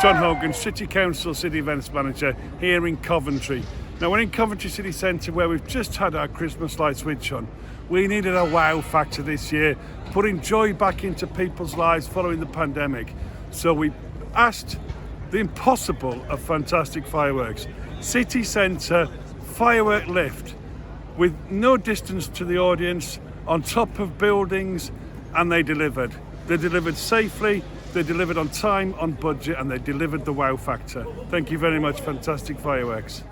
Jon Hogan, City Council City Events Manager here in Coventry. Now we're in Coventry City Centre where we've just had our Christmas light switch on. We needed a wow factor this year, putting joy back into people's lives following the pandemic. So we asked the impossible of fantastic fireworks. City Centre firework lift with no distance to the audience, on top of buildings, and they delivered. They delivered safely, they delivered on time, on budget, and they delivered the wow factor. Thank you very much, fantastic fireworks.